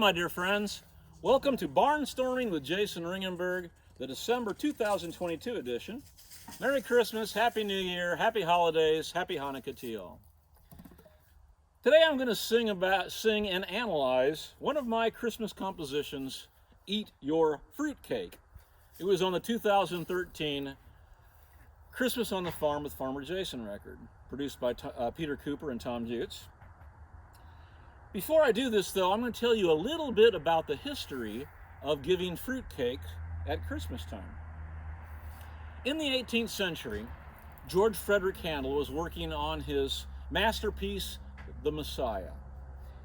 my dear friends. Welcome to Barnstorming with Jason Ringenberg, the December 2022 edition. Merry Christmas, Happy New Year, Happy Holidays, Happy Hanukkah to you all. Today I'm going to sing and analyze one of my Christmas compositions, Eat Your Fruitcake. It was on the 2013 Christmas on the Farm with Farmer Jason record, produced by Peter Cooper and Tom Jutz. Before I do this, though, I'm going to tell you a little bit about the history of giving fruitcake at Christmas time. In the 18th century, George Frederick Handel was working on his masterpiece, The Messiah.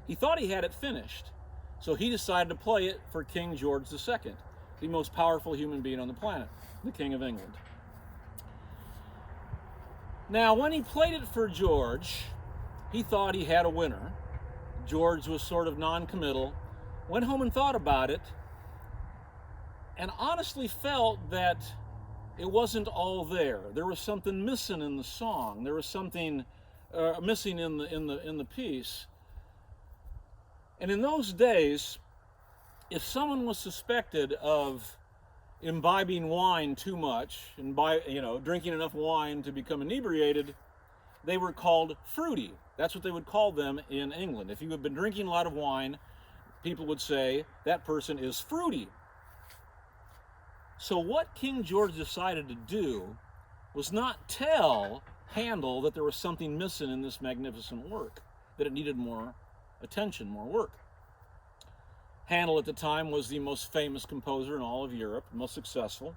He thought he had it finished, so he decided to play it for King George II, the most powerful human being on the planet, the King of England. Now, when he played it for George, he thought he had a winner. George was sort of non-committal, went home and thought about it, and honestly felt that it wasn't all there. There was something missing in the song. There was something missing in the piece. And in those days, if someone was suspected of imbibing wine too much, and drinking enough wine to become inebriated, they were called fruity. That's what they would call them in England. If you had been drinking a lot of wine, people would say that person is fruity. So what King George decided to do was not tell Handel that there was something missing in this magnificent work, that it needed more attention, more work. Handel at the time was the most famous composer in all of Europe, most successful.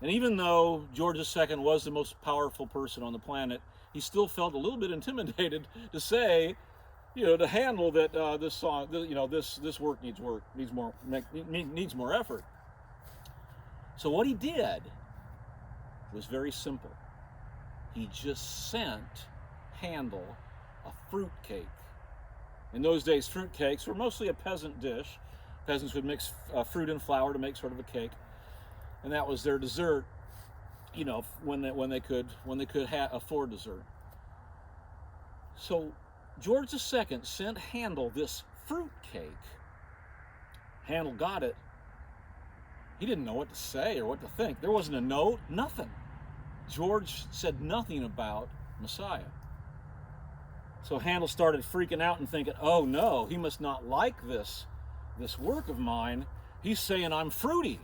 And even though George II was the most powerful person on the planet, he still felt a little bit intimidated to say, to Handel that this song, this work needs more effort. So what he did was very simple. He just sent Handel a fruitcake. In those days, fruitcakes were mostly a peasant dish. Peasants would mix fruit and flour to make sort of a cake, and that was their dessert. When they could afford dessert. So George II sent Handel this fruitcake. Handel got it. He didn't know what to say or what to think. There wasn't a note, nothing. George said nothing about Messiah. So Handel started freaking out and thinking, oh no, he must not like this work of mine. He's saying I'm fruity.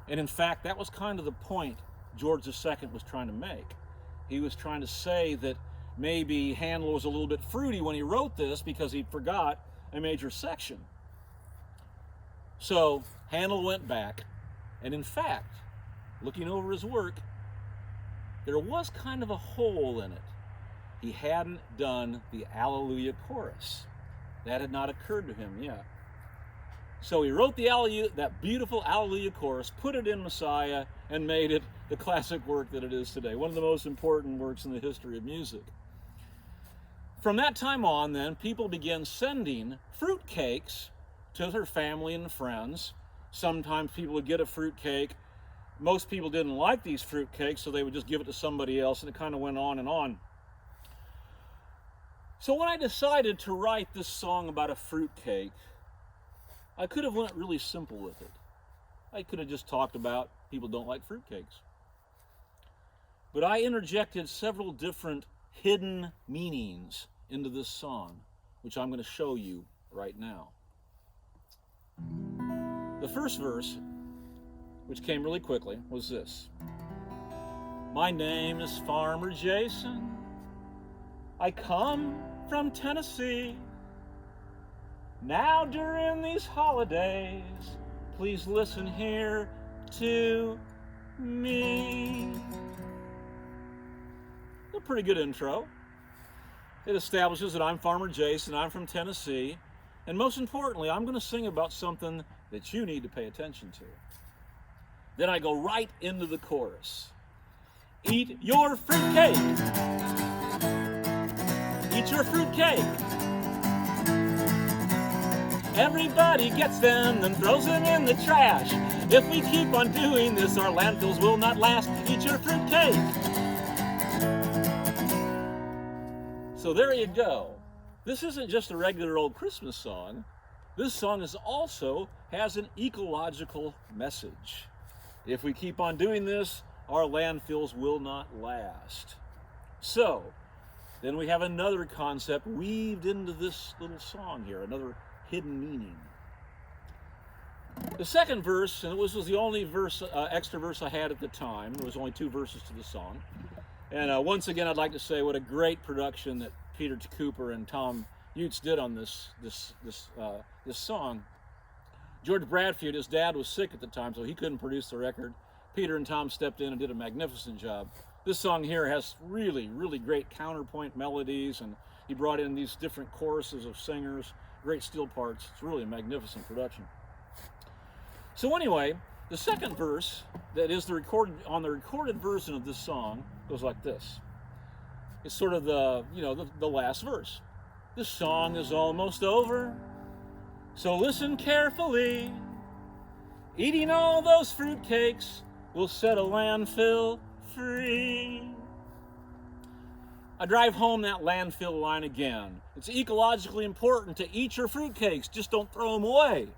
And in fact, that was kind of the point George II was trying to make. He was trying to say that maybe Handel was a little bit fruity when he wrote this because he forgot a major section. So Handel went back, and in fact, looking over his work, there was kind of a hole in it. He hadn't done the Alleluia chorus. That had not occurred to him yet. So he wrote that beautiful Alleluia chorus, put it in Messiah, and made it the classic work that it is today, one of the most important works in the history of music. From that time on, then, people began sending fruitcakes to their family and friends. Sometimes people would get a fruitcake. Most people didn't like these fruitcakes, so they would just give it to somebody else, and it kind of went on and on. So when I decided to write this song about a fruitcake, I could have went really simple with it. I could have just talked about people don't like fruitcakes. But I interjected several different hidden meanings into this song, which I'm going to show you right now. The first verse, which came really quickly, was this. My name is Farmer Jason. I come from Tennessee. Now during these holidays, please listen here to me. A pretty good intro. It establishes that I'm Farmer Jason, I'm from Tennessee, and most importantly, I'm going to sing about something that you need to pay attention to. Then I go right into the chorus. Eat your fruitcake. Eat your fruitcake. Everybody gets them, then throws them in the trash. If we keep on doing this, our landfills will not last. Eat your fruitcake. So there you go. This isn't just a regular old Christmas song. this song also has an ecological message. If we keep on doing this, our landfills will not last. So, then we have another concept weaved into this little song here, another hidden meaning. The second verse, and this was the only extra verse I had at the time. There was only 2 verses to the song. And once again, I'd like to say what a great production that Peter Cooper and Tom Utes did on this song. George Bradfield, his dad, was sick at the time, so he couldn't produce the record. Peter and Tom stepped in and did a magnificent job. This song here has really, really great counterpoint melodies, and he brought in these different choruses of singers, great steel parts. It's really a magnificent production. So anyway, the second verse that is the recorded version of this song goes like this. It's sort of the last verse. The song is almost over, so listen carefully. Eating all those fruitcakes will set a landfill free. I drive home that landfill line again. It's ecologically important to eat your fruitcakes, just don't throw them away.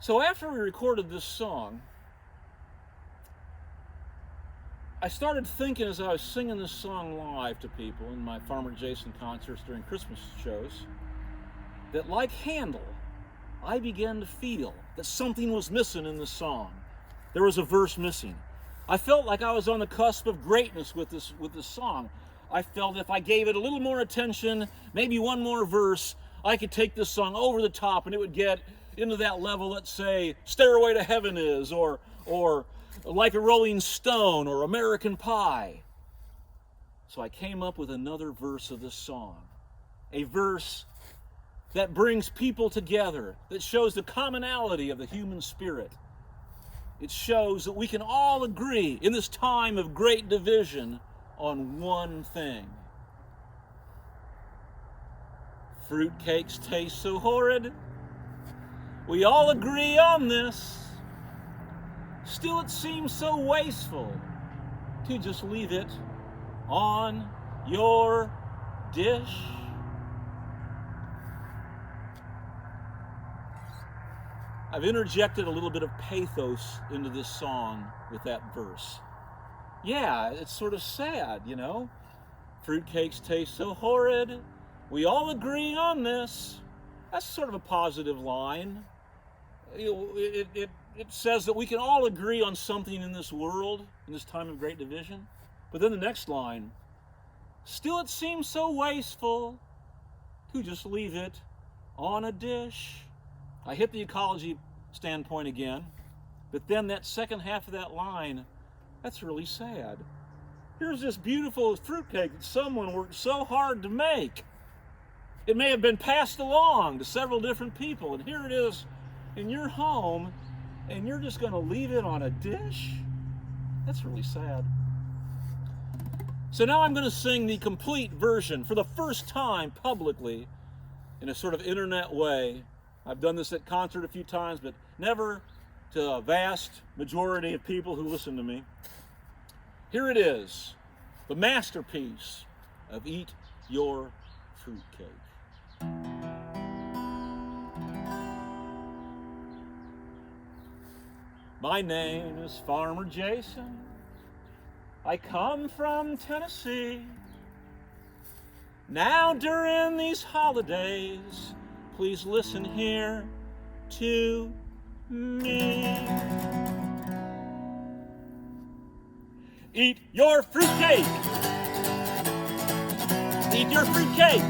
So after we recorded this song, I started thinking as I was singing this song live to people in my Farmer Jason concerts during Christmas shows, that like Handel, I began to feel that something was missing in the song. There was a verse missing. I felt like I was on the cusp of greatness with this song. I felt if I gave it a little more attention, maybe one more verse, I could take this song over the top and it would get into that level, let's say, Stairway to Heaven is, or Like a Rolling Stone, or American Pie. So I came up with another verse of this song. A verse that brings people together, that shows the commonality of the human spirit. It shows that we can all agree in this time of great division on one thing. Fruitcakes taste so horrid. We all agree on this. Still, it seems so wasteful to just leave it on your dish. I've interjected a little bit of pathos into this song with that verse. Yeah, it's sort of sad, you know. Fruitcakes taste so horrid. We all agree on this. That's sort of a positive line. It says that we can all agree on something in this world, in this time of great division. But then the next line, still it seems so wasteful to just leave it on a dish. I hit the ecology standpoint again, but then that second half of that line, that's really sad. Here's this beautiful fruitcake that someone worked so hard to make. It may have been passed along to several different people, and here it is in your home, and you're just going to leave it on a dish? That's really sad. So now I'm going to sing the complete version for the first time publicly in a sort of internet way. I've done this at concert a few times, but never to a vast majority of people who listen to me. Here it is, the masterpiece of Eat Your Fruitcake. My name is Farmer Jason. I come from Tennessee. Now during these holidays, please listen here to me. Eat your fruitcake. Eat your fruitcake.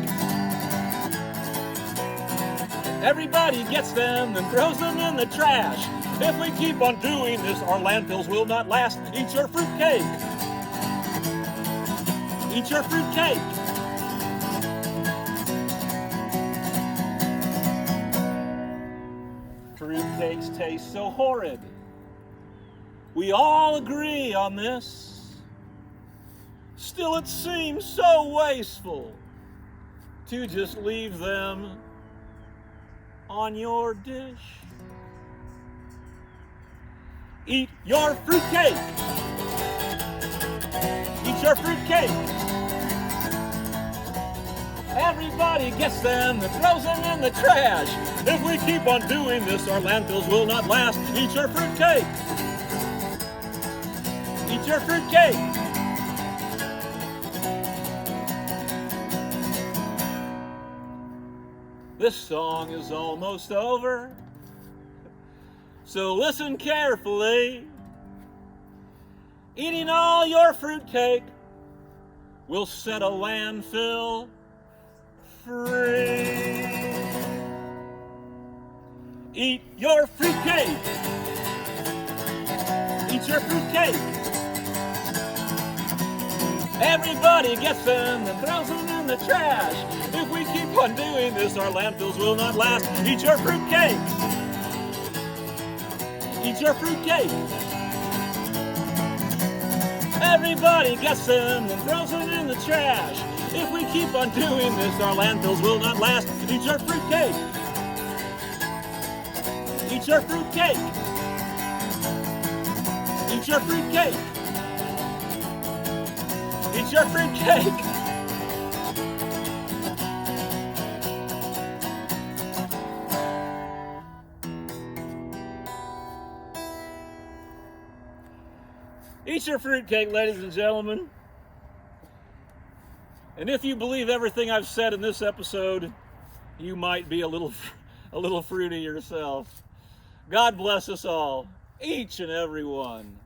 Everybody gets them and throws them in the trash. If we keep on doing this, our landfills will not last. Eat your fruitcake. Eat your fruitcake. Fruitcakes taste so horrid. We all agree on this. Still, it seems so wasteful to just leave them on your dish. Eat your fruitcake. Eat your fruitcake. Everybody gets them and throws them in the trash. If we keep on doing this, our landfills will not last. Eat your fruitcake. Eat your fruitcake. This song is almost over, so listen carefully. Eating all your fruitcake will set a landfill free. Eat your fruitcake. Eat your fruitcake. Everybody gets them and throws them in the trash. If we keep on doing this, our landfills will not last. Eat your fruitcake. Eat your fruitcake. Everybody gets them and throws them in the trash. If we keep on doing this, our landfills will not last. Eat your fruitcake. Eat your fruitcake. Eat your fruitcake. Eat your fruitcake. Eat your fruitcake, ladies and gentlemen. And if you believe everything I've said in this episode, you might be a little fruity yourself. God bless us all, each and every one.